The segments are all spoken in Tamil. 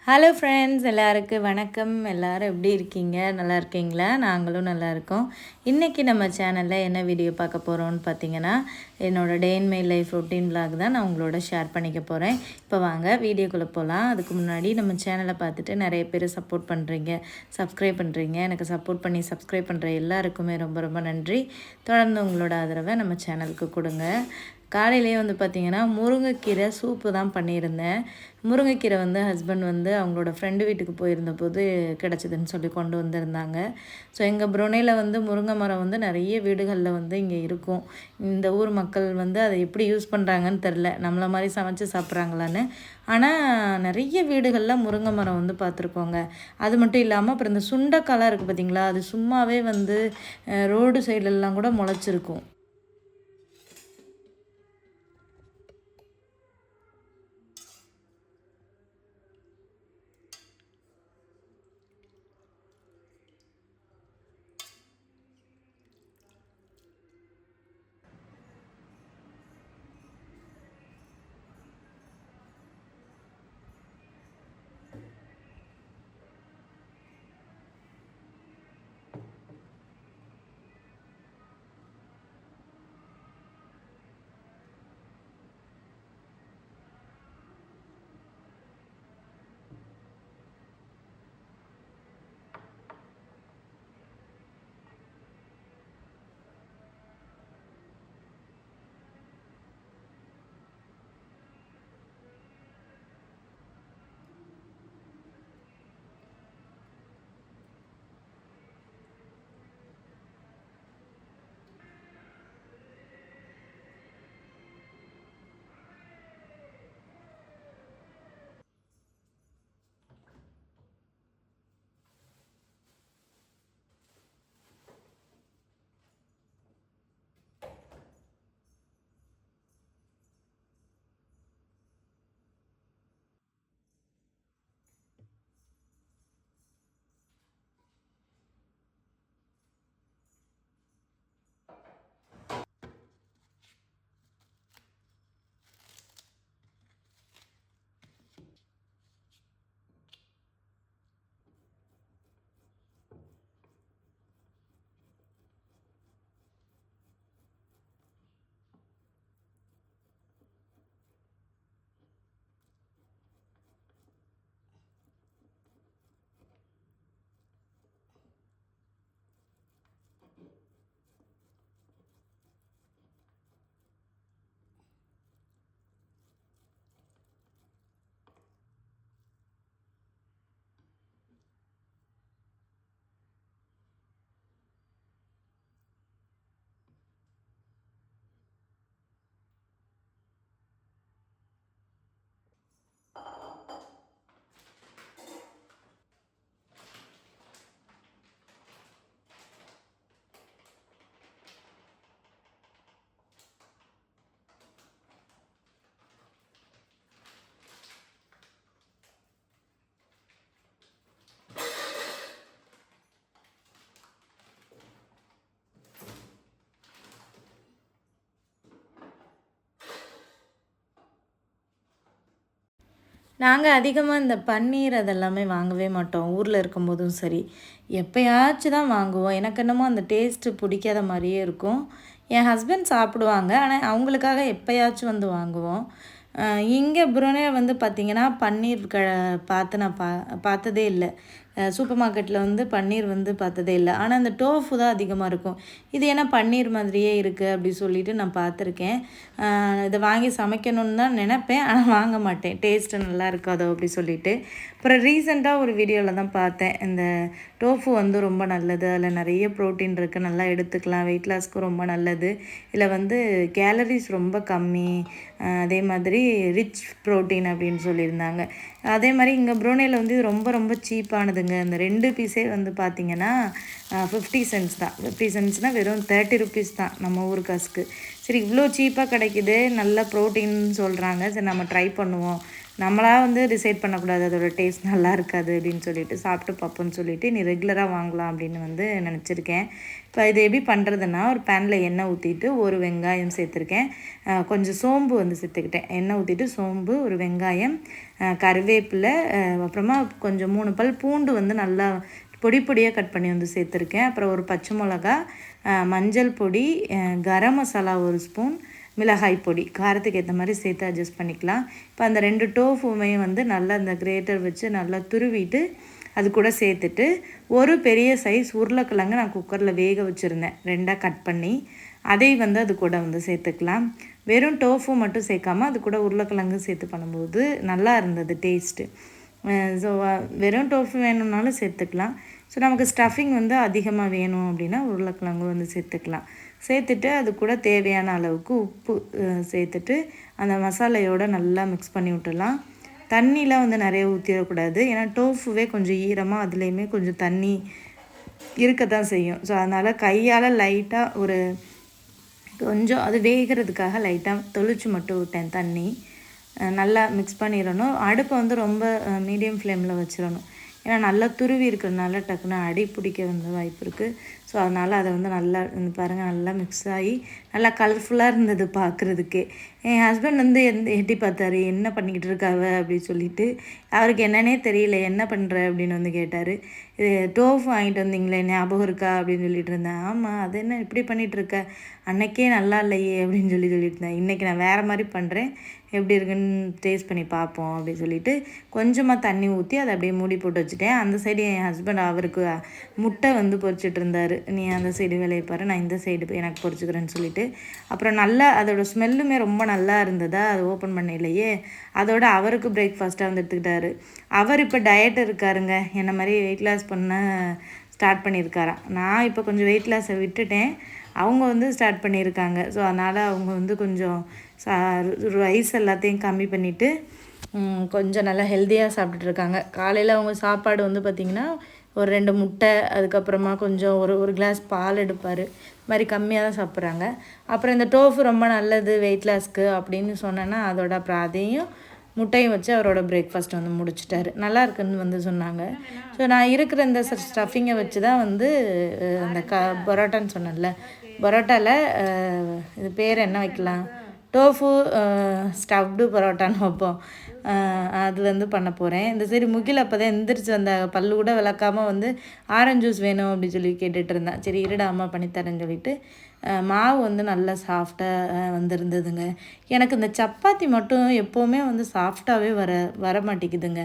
ஹலோ ஃப்ரெண்ட்ஸ், எல்லாருக்கும் வணக்கம். எல்லோரும் எப்படி இருக்கீங்க? நல்லா இருக்கீங்களா? நாங்களும் நல்லா இருக்கோம். இன்றைக்கி நம்ம சேனலில் என்ன வீடியோ பார்க்க போகிறோம்னு பார்த்தீங்கன்னா, என்னோடய day in my life routine vlog தான் நான் உங்களோட ஷேர் பண்ணிக்க போகிறேன். இப்போ வாங்க வீடியோக்குள்ளே போகலாம். அதுக்கு முன்னாடி நம்ம சேனலை பார்த்துட்டு நிறைய பேர் சப்போர்ட் பண்ணுறீங்க, சப்ஸ்கிரைப் பண்ணுறீங்க. எனக்கு சப்போர்ட் பண்ணி சப்ஸ்கிரைப் பண்ணுற எல்லாருக்குமே ரொம்ப ரொம்ப நன்றி. தொடர்ந்து உங்களோட ஆதரவை நம்ம சேனலுக்கு கொடுங்க. காலையிலேயே வந்து பார்த்திங்கன்னா முருங்கைக்கீரை சூப்பு தான் பண்ணியிருந்தேன். முருங்கைக்கீரை வந்து ஹஸ்பண்ட் வந்து அவங்களோட ஃப்ரெண்டு வீட்டுக்கு போயிருந்தபோது கிடச்சிதுன்னு சொல்லி கொண்டு வந்திருந்தாங்க. ஸோ எங்கள் புரோனேயில் வந்து முருங்கை மரம் வந்து நிறைய வீடுகளில் வந்து இங்கே இருக்கும். இந்த ஊர் மக்கள் வந்து அதை எப்படி யூஸ் பண்ணுறாங்கன்னு தெரில, நம்மளை மாதிரி சமைச்சு சாப்பிட்றாங்களான்னு. ஆனால் நிறைய வீடுகளில் முருங்கை மரம் வந்து பார்த்துருக்கோங்க. அது மட்டும் இல்லாமல் அப்புறம் இந்த சுண்டைக்காலாம் இருக்குது பார்த்திங்களா, அது சும்மாவே வந்து ரோடு சைட்லலாம் கூட முளைச்சிருக்கும். நாங்கள் அதிகமாக இந்த பன்னீர் அதெல்லாமே வாங்கவே மாட்டோம். ஊரில் இருக்கும்போதும் சரி, எப்போயாச்சும் தான் வாங்குவோம். எனக்கு என்னமோ அந்த டேஸ்ட்டு பிடிக்காத மாதிரியே இருக்கும். என் ஹஸ்பண்ட் சாப்பிடுவாங்க, ஆனால் அவங்களுக்காக எப்போயாச்சும் வந்து வாங்குவோம். இங்கே புரோனே வந்து பார்த்திங்கன்னா பன்னீர் பார்த்து நான் பார்த்ததே இல்லை. சூப்பர் மார்க்கெட்டில் வந்து பன்னீர் வந்து பார்த்ததே இல்லை. ஆனால் அந்த டோஃபு தான் அதிகமாக இருக்கும். இது ஏன்னா பன்னீர் மாதிரியே இருக்குது அப்படி சொல்லிட்டு நான் பார்த்துருக்கேன். இதை வாங்கி சமைக்கணுன்னு தான் நினப்பேன், ஆனால் வாங்க மாட்டேன். டேஸ்ட்டு நல்லா இருக்காதோ அப்படி சொல்லிட்டு. அப்புறம் ரீசெண்டாக ஒரு வீடியோவில் தான் பார்த்தேன், இந்த டோஃபு வந்து ரொம்ப நல்லது, அதில் நிறைய ப்ரோட்டீன் இருக்குது, நல்லா எடுத்துக்கலாம், வெயிட் லாஸ்க்கு ரொம்ப நல்லது, இதில் வந்து கேலரிஸ் ரொம்ப கம்மி, அதே மாதிரி ரிச் ப்ரோட்டீன் அப்படின்னு சொல்லியிருந்தாங்க. அதே மாதிரி இங்கே ப்ரூனேயில் வந்து ரொம்ப ரொம்ப சீப்பானதுங்க. இந்த 2 பீஸே வந்து பார்த்திங்கன்னா 50 சென்ட்ஸ் தான். 50 சென்ட்ஸ்னால் வெறும் 30 ருபீஸ் தான் நம்ம ஊர் காசுக்கு. சரி, இவ்வளோ சீப்பாக கிடைக்குது, நல்ல ப்ரோட்டீன் சொல்கிறாங்க, சரி நம்ம ட்ரை பண்ணுவோம் நம்மளாக வந்து டிசைட் பண்ணக்கூடாது அதோடய டேஸ்ட் நல்லா இருக்காது அப்படின்னு சொல்லிட்டு சாப்பிட்டு பார்ப்போன்னு சொல்லிவிட்டு நீ ரெகுலராக வாங்கலாம் அப்படின்னு வந்து நினச்சிருக்கேன். இப்போ இது எப்படி பண்ணுறதுன்னா, ஒரு பேனில் எண்ணெய் ஊற்றிட்டு ஒரு வெங்காயம் சேர்த்துருக்கேன், கொஞ்சம் சோம்பு வந்து சேர்த்துக்கிட்டேன். எண்ணெய் ஊற்றிட்டு சோம்பு, ஒரு வெங்காயம், கருவேப்பிலை, அப்புறமா கொஞ்சம் 3 பல் பூண்டு வந்து நல்லா பொடி பொடியாக கட் பண்ணி வந்து சேர்த்துருக்கேன். அப்புறம் ஒரு பச்சை மிளகா, மஞ்சள் பொடி, கரம் மசாலா 1 ஸ்பூன், மிளகாய் பொடி காரத்துக்கு ஏற்ற மாதிரி சேர்த்து அட்ஜஸ்ட் பண்ணிக்கலாம். இப்போ அந்த 2 டோஃபுமே வந்து நல்லா அந்த கிரேட்டர் வச்சு நல்லா துருவிட்டு அது கூட சேர்த்துட்டு, ஒரு பெரிய சைஸ் உருளைக்கிழங்கு நான் குக்கரில் வேக வச்சுருந்தேன் 2ஆக கட் பண்ணி, அதை வந்து அது கூட வந்து சேர்த்துக்கலாம். வெறும் டோஃபு மட்டும் சேர்க்காமல் அது கூட உருளைக்கிழங்கு சேர்த்து பண்ணும்போது நல்லா இருந்தது டேஸ்ட்டு. ஸோ வெறும் டோஃபு வேணும்னாலும் சேர்த்துக்கலாம். ஸோ நமக்கு ஸ்டஃபிங் வந்து அதிகமாக வேணும் அப்படின்னா உருளைக்கிழங்கு வந்து சேர்த்துக்கலாம். சேர்த்துட்டு அது கூட தேவையான அளவுக்கு உப்பு சேர்த்துட்டு அந்த மசாலையோடு நல்லா மிக்ஸ் பண்ணி விட்டுடலாம். தண்ணிலாம் வந்து நிறைய ஊற்றிடக்கூடாது, ஏன்னா டோஃபுவே கொஞ்சம் ஈரமாக அதுலேயுமே கொஞ்சம் தண்ணி இருக்க தான் செய்யும். ஸோ அதனால் கையால் லைட்டாக ஒரு கொஞ்சம் அது வேகிறதுக்காக லைட்டாக தொளிச்சு மட்டும் விட்டேன் தண்ணி. நல்லா மிக்ஸ் பண்ணிடணும். அடுப்பை வந்து ரொம்ப மீடியம் ஃப்ளேமில் வச்சிடணும், ஏன்னா நல்லா துருவி இருக்கிறதுனால டக்குன்னு அடி பிடிக்க வந்து வாய்ப்பு இருக்குது. ஸோ அதனால் அதை வந்து நல்லா பாருங்கள் நல்லா மிக்ஸ் ஆகி நல்லா கலர்ஃபுல்லாக இருந்தது பார்க்குறதுக்கே. என் ஹஸ்பண்ட் வந்து எட்டி பார்த்தாரு, என்ன பண்ணிக்கிட்டு இருக்காவ அப்படின்னு சொல்லிட்டு. அவருக்கு என்னன்னே தெரியல, என்ன பண்ணுற அப்படின்னு வந்து கேட்டார். இது டோஃபு வாங்கிட்டு வந்தீங்களே ஞாபகம் இருக்கா அப்படின்னு சொல்லிட்டு இருந்தேன். ஆமாம், அது என்ன இப்படி பண்ணிகிட்ருக்க, அன்னைக்கே நல்லா இல்லையே அப்படின்னு சொல்லிட்டு இருந்தேன். இன்றைக்கி நான் வேறு மாதிரி பண்ணுறேன், எப்படி இருக்குன்னு டேஸ்ட் பண்ணி பார்ப்போம் அப்படின்னு சொல்லிட்டு கொஞ்சமாக தண்ணி ஊற்றி அதை அப்படியே மூடி போட்டு வச்சுட்டேன். அந்த சைடு என் ஹஸ்பண்ட் அவருக்கு முட்டை வந்து பொரிச்சிட்டு இருந்தார். நீ அந்த சைடு வேலையை பாரு, நான் இந்த சைடு எனக்கு பொரிச்சுக்கிறேன்னு சொல்லிட்டு. அப்புறம் நல்லா அதோடய ஸ்மெல்லுமே ரொம்ப நல்லா இருந்ததா, அது ஓப்பன் பண்ணலையே. அதோட அவருக்கு பிரேக்ஃபாஸ்ட்டாக வந்து எடுத்துக்கிட்டாரு. அவர் இப்போ டயட் இருக்காருங்க, என்ன மாதிரி வெயிட் லாஸ் பண்ண ஸ்டார்ட் பண்ணியிருக்காராம். நான் இப்போ கொஞ்சம் வெயிட் லாஸை விட்டுட்டேன், அவங்க வந்து ஸ்டார்ட் பண்ணியிருக்காங்க. ஸோ அதனால் அவங்க வந்து கொஞ்சம் ரைஸ் எல்லாத்தையும் கம்மி பண்ணிவிட்டு கொஞ்சம் நல்லா ஹெல்த்தியாக சாப்பிட்டுட்ருக்காங்க. காலையில் அவங்க சாப்பாடு வந்து பார்த்திங்கன்னா ஒரு 2 முட்டை, அதுக்கப்புறமா கொஞ்சம் ஒரு கிளாஸ் பால் எடுப்பார். இது மாதிரி கம்மியாக தான் சாப்பிட்றாங்க. அப்புறம் இந்த டோஃபு ரொம்ப நல்லது வெயிட் லாஸ்க்கு அப்படின்னு சொன்னேன்னா அதோட அப்புறம் அதையும் முட்டையும் வச்சு அவரோட பிரேக்ஃபாஸ்ட் வந்து முடிச்சிட்டாரு. நல்லா இருக்குன்னு வந்து சொன்னாங்க. ஸோ நான் இருக்கிற இந்த ஸ்டஃபிங்கை வச்சு தான் வந்து அந்த பரோட்டான்னு சொன்னேன்ல, பரோட்டாவில் இது பேர் என்ன வைக்கலாம், டோஃபு ஸ்டஃப்டு பரோட்டான்னு வைப்போம். அது வந்து பண்ண போகிறேன். இந்த சரி முகில் அப்போ தான் எந்திரிச்சு வந்த, பல்லு கூட விளக்காமல் வந்து ஆரஞ்சு ஜூஸ் வேணும் அப்படின்னு சொல்லி கேட்டுட்டு இருந்தேன். சரி இருடா அம்மா பண்ணித்தரேன்னு சொல்லிட்டு மாவு வந்து நல்லா சாஃப்டாக வந்துருந்ததுங்க. எனக்கு இந்த சப்பாத்தி மட்டும் எப்போவுமே வந்து சாஃப்டாகவே வர மாட்டேங்குதுங்க,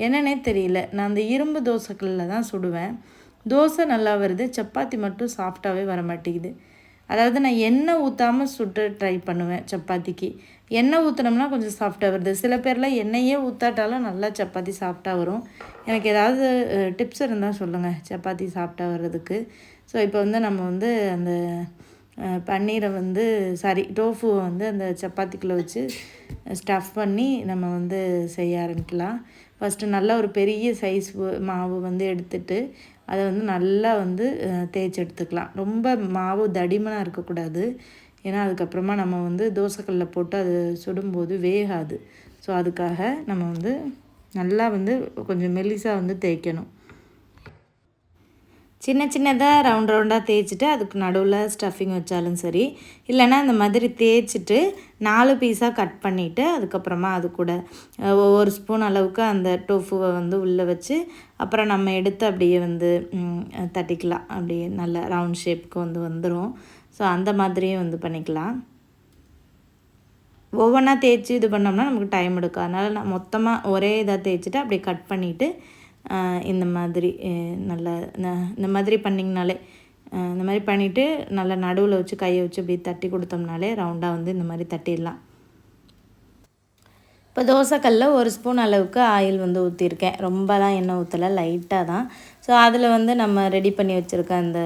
என்னன்னே தெரியல. நான் அந்த இரும்பு தோசைக்கல்லில் தான் சுடுவேன், தோசை நல்லா வருது, சப்பாத்தி மட்டும் சாஃப்டாகவே வர மாட்டேங்குது. அதாவது நான் எண்ணெய் ஊற்றாமல் சுட்டு ட்ரை பண்ணுவேன் சப்பாத்திக்கு. எண்ணெய் ஊற்றினோம்னா கொஞ்சம் சாஃப்டாக வருது. சில பேர்லாம் எண்ணெயே ஊற்றாட்டாலும் நல்லா சப்பாத்தி சாஃப்டாக வரும். எனக்கு ஏதாவது டிப்ஸ் இருந்தால் சொல்லுங்கள் சப்பாத்தி சாஃப்டாக வர்றதுக்கு. ஸோ இப்போ வந்து நம்ம வந்து அந்த பன்னீரை வந்து டோஃபுவை வந்து அந்த சப்பாத்திக்குள்ளே வச்சு ஸ்டஃப் பண்ணி நம்ம வந்து செய்ய ஆரம்பிக்கலாம். ஃபஸ்ட்டு நல்லா ஒரு பெரிய சைஸ் மாவு வந்து எடுத்துட்டு அதை வந்து நல்லா வந்து தேய்ச்சி எடுத்துக்கலாம். ரொம்ப மாவு தடிமனாக இருக்கக்கூடாது, ஏன்னா அதுக்கப்புறமா நம்ம வந்து தோசைக்கல்லில் போட்டு அது சுடும்போது வேகாது. ஸோ அதுக்காக நம்ம வந்து நல்லா வந்து கொஞ்சம் மெல்லிசாக வந்து தேய்க்கணும். சின்ன சின்னதாக ரவுண்டாக தேய்ச்சிட்டு அதுக்கு நடுவில் ஸ்டஃபிங் வச்சாலும் சரி, இல்லைன்னா இந்த மாதிரி தேய்ச்சிட்டு 4 பீஸாக கட் பண்ணிவிட்டு அதுக்கப்புறமா அது கூட ஒவ்வொரு ஸ்பூன் அளவுக்கு அந்த டோஃபுவை வந்து உள்ளே வச்சு அப்புறம் நம்ம எடுத்து அப்படியே வந்து தட்டிக்கலாம். அப்படியே நல்ல ரவுண்ட் ஷேப்புக்கு வந்து வந்துடும். ஸோ அந்த மாதிரியும் வந்து பண்ணிக்கலாம். ஒவ்வொன்றா தேய்ச்சி இது பண்ணோம்னா நமக்கு டைம் எடுக்கும். அதனால் நான் மொத்தமாக ஒரே இதாக தேய்ச்சிட்டு அப்படியே கட் பண்ணிவிட்டு இந்த மாதிரி நல்லா இந்த மாதிரி பண்ணிங்கனாலே, இந்த மாதிரி பண்ணிவிட்டு நல்லா நடுவில் வச்சு கையை வச்சு இப்படி தட்டி கொடுத்தோம்னாலே ரவுண்டாக வந்து இந்த மாதிரி தட்டிடலாம். இப்போ தோசைக்கல்ல 1 ஸ்பூன் அளவுக்கு ஆயில் வந்து ஊற்றிருக்கேன், ரொம்பலாம் எண்ணெய் ஊற்றலை, லைட்டாக தான். ஸோ அதில் வந்து நம்ம ரெடி பண்ணி வச்சுருக்க அந்த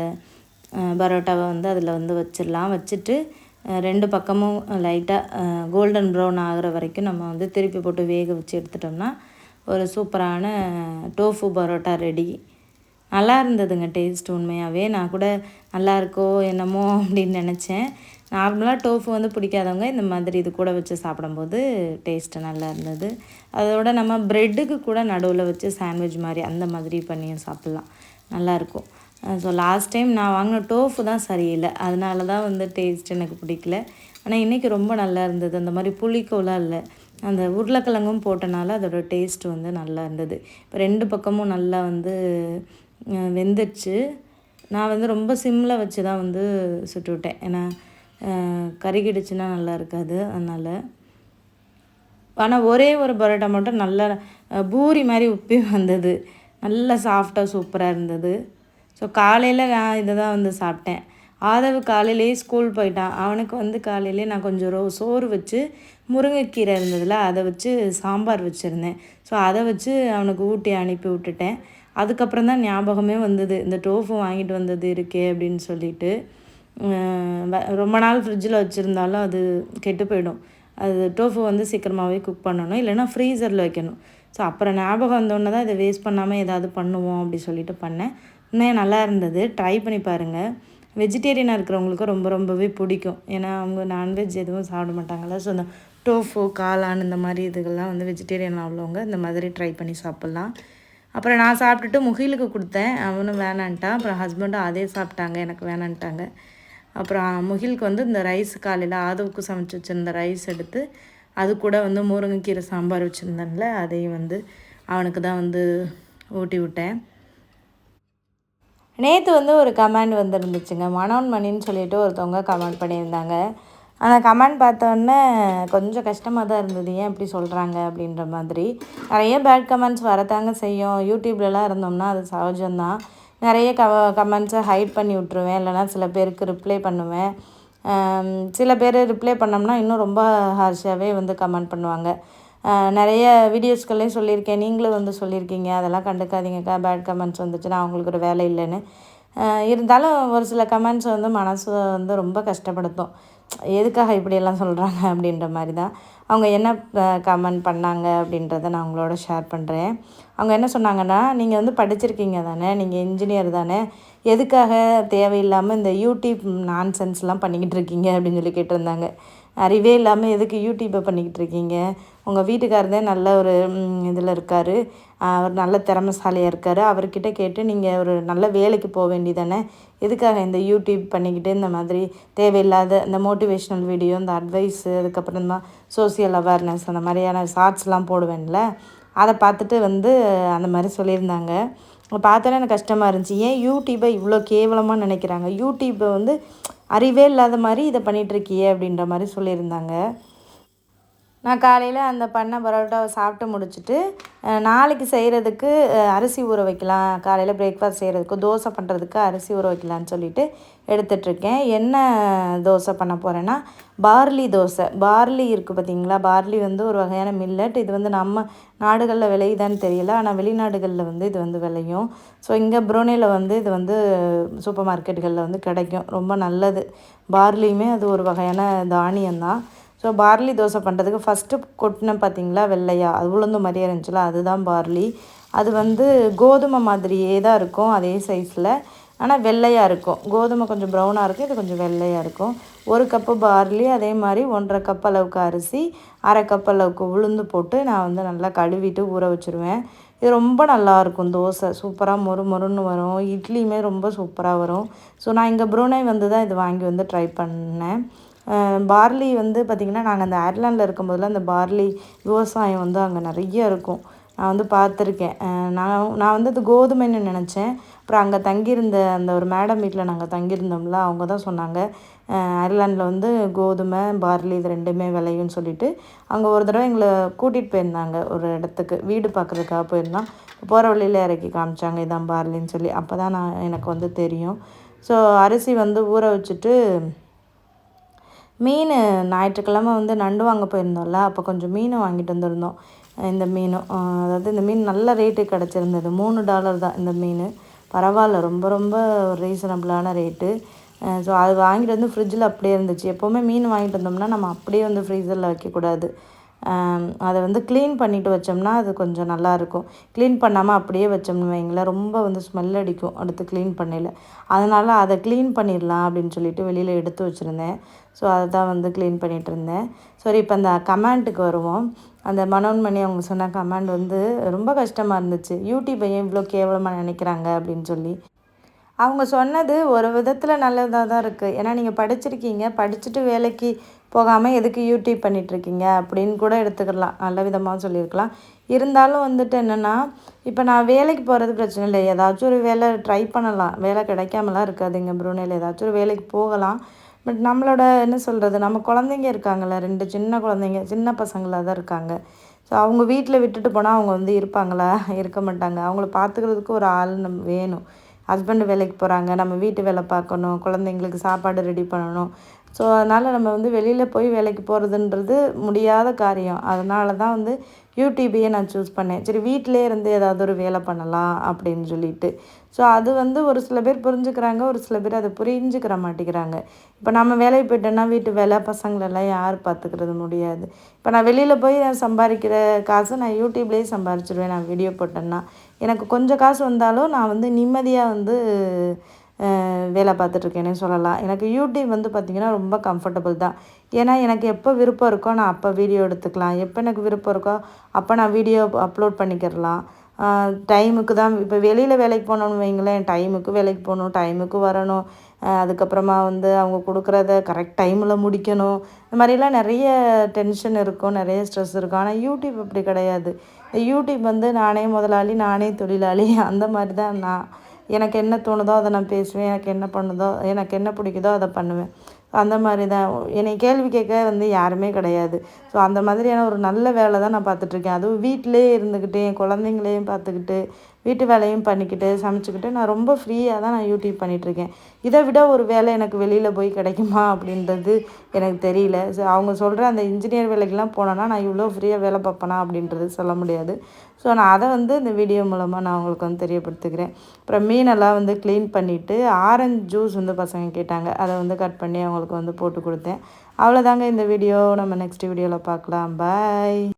பரோட்டாவை வந்து அதில் வந்து வச்சிடலாம். வச்சுட்டு 2 பக்கமும் லைட்டாக கோல்டன் ப்ரௌன் ஆகிற வரைக்கும் நம்ம வந்து திருப்பி போட்டு வேக வச்சு எடுத்துட்டோம்னா ஒரு சூப்பரான டோஃபு பரோட்டா ரெடி. நல்லா இருந்ததுங்க டேஸ்ட் உண்மையாகவே. நான் கூட நல்லாயிருக்கோ என்னமோ அப்படின்னு நினச்சேன். நார்மலாக டோஃபு வந்து பிடிக்காதவங்க இந்த மாதிரி இது கூட வச்சு சாப்பிடும்போது டேஸ்ட்டு நல்லா இருந்தது. அதோட நம்ம ப்ரெட்டுக்கு கூட நடுவில் வச்சு சாண்ட்விச் மாதிரி அந்த மாதிரி பண்ணியும் சாப்பிட்லாம், நல்லாயிருக்கும். ஸோ லாஸ்ட் டைம் நான் வாங்கின டோஃபு தான் சரியில்லை, அதனால தான் வந்து டேஸ்ட் எனக்கு பிடிக்கல. ஆனால் இன்றைக்கி ரொம்ப நல்லா இருந்தது. அந்த மாதிரி புளிக்கோலாம் இல்லை, அந்த உருளைக்கிழங்கும் போட்டனால அதோடய டேஸ்ட் வந்து நல்லா இருந்தது. இப்போ 2 பக்கமும் நல்லா வந்து வெந்துடுச்சு. நான் வந்து ரொம்ப சிம்மில் வச்சு தான் வந்து சுட்டுவிட்டேன், ஏன்னா கருகிடுச்சுன்னா நல்லா இருக்காது, அதனால். ஆனால் ஒரே ஒரு பரோட்டா மட்டும் நல்லா பூரி மாதிரி உப்பி வந்தது, நல்லா சாஃப்டாக சூப்பராக இருந்தது. ஸோ காலையில் நான் இதை தான் வந்து சாப்பிட்டேன். ஆதவு காலையிலேயே ஸ்கூல் போயிட்டான். அவனுக்கு வந்து காலையிலே நான் கொஞ்சம் சோறு வச்சு முருங்கைக்கீரை இருந்ததில் அதை வச்சு சாம்பார் வச்சுருந்தேன். ஸோ அதை வச்சு அவனுக்கு ஊட்டி அனுப்பி விட்டுட்டேன். அதுக்கப்புறம் தான் ஞாபகமே வந்தது, இந்த டோஃபு வாங்கிட்டு வந்தது இருக்கே அப்படின்னு சொல்லிட்டு. ரொம்ப நாள் ஃப்ரிட்ஜில் வச்சுருந்தாலும் அது கெட்டு போயிடும். அது டோஃபு வந்து சீக்கிரமாகவே குக் பண்ணணும், இல்லைனா ஃப்ரீசரில் வைக்கணும். ஸோ அப்புறம் ஞாபகம் வந்தோடனே தான் இதை வேஸ்ட் பண்ணாமல் ஏதாவது பண்ணுவோம் அப்படி சொல்லிட்டு பண்ணேன். உண்மையாக நல்லா இருந்தது, ட்ரை பண்ணி பாருங்கள். வெஜிடேரியனாக இருக்கிறவங்களுக்கு ரொம்பவே பிடிக்கும், ஏன்னா அவங்க நான்வெஜ் எதுவும் சாப்பிட மாட்டாங்கள்ல. ஸோ இந்த டோஃபு, காளான் இந்த மாதிரி இதுகள்லாம் வந்து வெஜிடேரியன் உள்ளவங்க இந்த மாதிரி ட்ரை பண்ணி சாப்பிட்லாம். அப்புறம் நான் சாப்பிட்டுட்டு முகிலுக்கு கொடுத்தேன், அவனும் வேணான்ட்டான். அப்புறம் ஹஸ்பண்டும் அதே சாப்பிட்டாங்க, எனக்கு வேணான்ட்டாங்க. அப்புறம் முகிலுக்கு வந்து இந்த ரைஸ் காலையில் ஆதவுக்கு சமைச்சி வச்சுருந்த ரைஸ் எடுத்து அது கூட வந்து முருங்கைக்கீரை சாம்பார் வச்சுருந்தேன்ல, அதையும் வந்து அவனுக்கு தான் வந்து ஊட்டி விட்டேன். நேற்று வந்து ஒரு கமெண்ட் வந்துருந்துச்சுங்க, மனோன் மணின்னு சொல்லிட்டு ஒருத்தவங்க கமெண்ட் பண்ணியிருந்தாங்க. அந்த கமெண்ட் பார்த்தோன்னே கொஞ்சம் கஷ்டமாக தான் இருந்தது, ஏன் இப்படி சொல்கிறாங்க அப்படின்ற மாதிரி. நிறைய பேட் கமெண்ட்ஸ் வரத்தாங்க செய்யும். யூடியூப்லலாம் இருந்தோம்னா அது சகஜம்தான். நிறைய கமெண்ட்ஸை ஹைட் பண்ணி விட்ருவேன், இல்லைனா சில பேருக்கு ரிப்ளை பண்ணுவேன். சில பேர் ரிப்ளை பண்ணோம்னா இன்னும் ரொம்ப ஹார்ஷாகவே வந்து கமெண்ட் பண்ணுவாங்க. நிறைய வீடியோஸ்கள்லேயும் சொல்லியிருக்கேன், நீங்களும் வந்து சொல்லியிருக்கீங்க, அதெல்லாம் கண்டுக்காதீங்கக்கா, பேட் கமெண்ட்ஸ் வந்துச்சுன்னா அவங்களுக்கு ஒரு வேலை இல்லைன்னு. இருந்தாலும் ஒரு சில கமெண்ட்ஸ் வந்து மனசு வந்து ரொம்ப கஷ்டப்படுத்தும். எதுக்காக இப்படியெல்லாம் சொல்கிறாங்க அப்படின்ற மாதிரி தான். அவங்க என்ன கமெண்ட் பண்ணாங்க அப்படின்றத நான் உங்களோட ஷேர் பண்ணுறேன். அவங்க என்ன சொன்னாங்கன்னா, நீங்கள் வந்து படிச்சிருக்கீங்க தானே, நீங்கள் இன்ஜினியர் தானே, எதுக்காக தேவையில்லாமல் இந்த யூடியூப் நான்சென்ஸ்லாம் பண்ணிக்கிட்டு இருக்கீங்க அப்படின்னு சொல்லி கேட்டிருந்தாங்க. அறிவே இல்லாமல் எதுக்கு யூடியூப்பை பண்ணிக்கிட்டு இருக்கீங்க, உங்கள் வீட்டுக்காரதே நல்ல ஒரு இதில் இருக்கார், அவர் நல்ல திறமைசாலியாக இருக்கார், அவர்கிட்ட கேட்டு நீங்கள் ஒரு நல்ல வேலைக்கு போக வேண்டியதானே, எதுக்காக இந்த யூடியூப் பண்ணிக்கிட்டு இந்த மாதிரி தேவையில்லாத இந்த மோட்டிவேஷ்னல் வீடியோ, இந்த அட்வைஸு, அதுக்கப்புறமா சோசியல் அவேர்னஸ் அந்த மாதிரியான ஷார்ட்ஸ்லாம் போடுவேன்ல, அதை பார்த்துட்டு வந்து அந்த மாதிரி சொல்லியிருந்தாங்க. பார்த்தோன்னே எனக்கு கஷ்டமாக இருந்துச்சு, ஏன் யூடியூப்பை இவ்வளோ கேவலமாக நினைக்கிறாங்க, யூடியூப்பை வந்து அறிவே இல்லாத மாதிரி இதை பண்ணிகிட்ருக்கியே அப்படின்ற மாதிரி சொல்லியிருந்தாங்க. நான் காலையில் அந்த பண்ண பரோட்டாவை சாப்பிட்டு முடிச்சுட்டு நாளைக்கு செய்கிறதுக்கு அரிசி ஊற வைக்கலாம், காலையில் பிரேக்ஃபாஸ்ட் செய்கிறதுக்கு தோசை பண்ணுறதுக்கு அரிசி ஊற வைக்கலான்னு சொல்லிவிட்டு எடுத்துகிட்ருக்கேன். என்ன தோசை பண்ண போகிறேன்னா பார்லி தோசை. பார்லி இருக்குது பார்த்திங்களா, பார்லி வந்து ஒரு வகையான மில்லட். இது வந்து நம்ம நாடுகளில் விளையுதான்னு தெரியல, ஆனால் வெளிநாடுகளில் வந்து இது வந்து விளையும். ஸோ இங்கே புரூனேயில் வந்து இது வந்து சூப்பர் மார்க்கெட்டுகளில் வந்து கிடைக்கும், ரொம்ப நல்லது. பார்லியுமே அது ஒரு வகையான தானியம்தான். ஸோ பார்லி தோசை பண்ணுறதுக்கு ஃபஸ்ட்டு கொட்டினேன் பார்த்திங்களா வெள்ளையா, அது உளுந்து மாதிரியே இருந்துச்சுல, அதுதான் பார்லி. அது வந்து கோதுமை மாதிரியே தான் இருக்கும், அதே சைஸில், ஆனால் வெள்ளையாக இருக்கும். கோதுமை கொஞ்சம் ப்ரௌனாக இருக்கும், இது கொஞ்சம் வெள்ளையாக இருக்கும். 1 கப்பு பார்லி, அதே மாதிரி 1.5 கப் அளவுக்கு அரிசி, 1/2 கப் அளவுக்கு உளுந்து போட்டு நான் வந்து நல்லா கழுவிட்டு ஊற வச்சுருவேன். இது ரொம்ப நல்லாயிருக்கும் தோசை, சூப்பராக மொறு மொறுன்னு வரும், இட்லியுமே ரொம்ப சூப்பராக வரும். ஸோ நான் இங்கே புரூனே வந்து தான் இது வாங்கி வந்து ட்ரை பண்ணேன். பார்லி வந்து பார்த்திங்கன்னா, நாங்கள் அந்த அயர்லாண்டில் இருக்கும்போதெல்லாம் அந்த பார்லி விவசாயம் வந்து அங்கே நிறைய இருக்கும், நான் வந்து பார்த்துருக்கேன். நான் வந்து அது கோதுமைன்னு நினச்சேன். அப்புறம் அங்கே தங்கியிருந்த அந்த ஒரு மேடம் வீட்டில் நாங்கள் தங்கியிருந்தோம்ல, அவங்க தான் சொன்னாங்க, அயர்லாண்டில் வந்து கோதுமை பார்லி இது 2மே விளையும்னு சொல்லிட்டு. அங்கே ஒரு தடவை எங்களை கூட்டிகிட்டு போயிருந்தாங்க ஒரு இடத்துக்கு, வீடு பார்க்குறதுக்காக போயிருந்தோம். போகிற வழியில் இறக்கி காமிச்சாங்க, இதான் பார்லின்னு சொல்லி. அப்போ தான் எனக்கு வந்து தெரியும். ஸோ அரிசி வந்து ஊற வச்சுட்டு, மீன் ஞாயிற்றுக்கிழமை வந்து நண்டு வாங்க போயிருந்தோம்ல, அப்போ கொஞ்சம் மீன் வாங்கிட்டு வந்திருந்தோம். இந்த மீனும் அதாவது இந்த மீன் நல்ல ரேட்டு கிடச்சிருந்தது, $3 தான் இந்த மீன். பரவாயில்ல, ரொம்ப ஒரு ரீசனபிளான ரேட்டு. ஸோ அது வாங்கிட்டு வந்து ஃப்ரிட்ஜில் அப்படியே இருந்துச்சு. எப்போவுமே மீன் வாங்கிட்டு வந்தோம்னா நம்ம அப்படியே வந்து ஃப்ரீசரில் வைக்கக்கூடாது, அதை வந்து க்ளீன் பண்ணிவிட்டு வச்சோம்னா அது கொஞ்சம் நல்லாயிருக்கும். க்ளீன் பண்ணாமல் அப்படியே வச்சோம்னு வைங்களேன், ரொம்ப வந்து ஸ்மெல் அடிக்கும் அடுத்து க்ளீன் பண்ணையில. அதனால் அதை க்ளீன் பண்ணிடலாம் அப்படின்னு சொல்லிட்டு வெளியில் எடுத்து வச்சுருந்தேன். ஸோ அதை தான் வந்து க்ளீன் பண்ணிகிட்ருந்தேன். சரி, இப்போ அந்த கமெண்ட்டுக்கு வருவோம். அந்த மனோன்மணி அவங்க சொன்ன கமெண்ட் வந்து ரொம்ப கஷ்டமாக இருந்துச்சு. யூடியூப்பை ஏன் இவ்வளோ கேவலமாக நினைக்கிறாங்க அப்படின்னு சொல்லி. அவங்க சொன்னது ஒரு விதத்தில் நல்லதாக தான் இருக்குது. ஏன்னா நீங்கள் படிச்சிருக்கீங்க, படிச்சுட்டு வேலைக்கு போகாமல் எதுக்கு யூடியூப் பண்ணிகிட்ருக்கீங்க அப்படின்னு கூட எடுத்துக்கலாம். நல்ல விதமாக சொல்லியிருக்கலாம். இருந்தாலும் வந்துட்டு என்னென்னா, இப்போ நான் வேலைக்கு போகிறது பிரச்சனை இல்லை. ஏதாச்சும் ஒரு வேலை ட்ரை பண்ணலாம். வேலை கிடைக்காமலாம் இருக்காதுங்க ப்ரூனேல. ஏதாச்சும் ஒரு வேலைக்கு போகலாம். பட் நம்மளோட என்ன சொல்கிறது, நம்ம குழந்தைங்க இருக்காங்கள்ல, 2 சின்ன குழந்தைங்க, சின்ன பசங்களாக தான் இருக்காங்க. ஸோ அவங்க வீட்டில் விட்டுட்டு போனால் அவங்க வந்து இருப்பாங்களா? இருக்க மாட்டாங்க. அவங்கள பார்த்துக்கிறதுக்கு ஒரு ஆள் வேணும். ஹஸ்பண்டு வேலைக்கு போகிறாங்க, நம்ம வீட்டு வேலை பார்க்கணும், குழந்தைங்களுக்கு சாப்பாடு ரெடி பண்ணணும். ஸோ அதனால் நம்ம வந்து வெளியில் போய் வேலைக்கு போகிறதுன்றது முடியாத காரியம். அதனால தான் வந்து யூடியூபையே நான் சூஸ் பண்ணேன். சரி, வீட்டிலே இருந்து ஏதாவது ஒரு வேலை பண்ணலாம் அப்படின்னு சொல்லிட்டு. ஸோ அது வந்து ஒரு சில பேர் புரிஞ்சுக்கிறாங்க, ஒரு சில பேர் அதை புரிஞ்சுக்கிற மாட்டேங்கிறாங்க. இப்போ நம்ம வேலைக்கு போயிட்டோன்னா வீட்டு வேலை பசங்களெல்லாம் யார் பார்த்துக்கிறது முடியாது. இப்போ நான் வெளியில் போய் நான் சம்பாதிக்கிற காசு நான் யூடியூப்லேயே சம்பாரிச்சிடுவேன். நான் வீடியோ போட்டேன்னா எனக்கு கொஞ்சம் காசு வந்தாலும் நான் வந்து நிம்மதியாக வந்து வேலை பார்த்துட்ருக்கேனே சொல்லலாம். எனக்கு யூடியூப் வந்து பார்த்திங்கன்னா ரொம்ப கம்ஃபர்டபுள் தான். ஏன்னா எனக்கு எப்போ விருப்பம் இருக்கோ நான் அப்போ வீடியோ எடுத்துக்கலாம். எப்போ எனக்கு விருப்பம் இருக்கோ அப்போ நான் வீடியோ அப்லோட் பண்ணிக்கிறலாம். டைமுக்கு தான். இப்போ வெளியில் வேலைக்கு போனோம்னு வைங்களேன், டைமுக்கு வேலைக்கு போகணும், டைமுக்கு வரணும். அதுக்கப்புறமா வந்து அவங்க கொடுக்குறத கரெக்ட் டைமில் முடிக்கணும். இந்த மாதிரிலாம் நிறைய டென்ஷன் இருக்கும், நிறைய ஸ்ட்ரெஸ் இருக்கும். ஆனால் யூடியூப் அப்படி கிடையாது. யூடியூப் வந்து நானே முதலாளி, நானே தொழிலாளி அந்த மாதிரி தான் நான். எனக்கு என்ன தோணுதோ அதை நான் பேசுவேன். எனக்கு என்ன பிடிக்குதோ அதை பண்ணுவேன். அந்த மாதிரி தான். என்னை கேள்வி கேட்க வந்து யாருமே கிடையாது. ஸோ அந்த மாதிரியான ஒரு நல்ல வேலை தான் நான் பார்த்துட்ருக்கேன். அதுவும் வீட்டிலே இருந்துக்கிட்டு என் குழந்தைங்களையும் பார்த்துக்கிட்டு வீட்டு வேலையும் பண்ணிக்கிட்டு சமைச்சிக்கிட்டு நான் ரொம்ப ஃப்ரீயாக தான் நான் யூடியூப் பண்ணிகிட்ருக்கேன். இதை விட ஒரு வேலை எனக்கு வெளியில் போய் கிடைக்குமா அப்படின்றது எனக்கு தெரியல. ஸோ அவங்க சொல்கிற அந்த இன்ஜினியர் வேலைக்கெலாம் போனேன்னா நான் இவ்வளோ ஃப்ரீயாக வேலை பார்ப்பேனா அப்படின்றது சொல்ல முடியாது. ஸோ நான் அதை வந்து இந்த வீடியோ மூலமாக நான் அவங்களுக்கு வந்து தெரியப்படுத்திக்கிறேன். அப்புறம் மீனெல்லாம் வந்து க்ளீன் பண்ணிவிட்டு ஆரஞ்சு ஜூஸ் வந்து பசங்க கேட்டாங்க. அதை வந்து கட் பண்ணி அவங்களுக்கு வந்து போட்டு கொடுத்தேன். அவ்வளோதாங்க இந்த வீடியோ. நம்ம நெக்ஸ்ட் வீடியோவில் பார்க்கலாம். பாய்.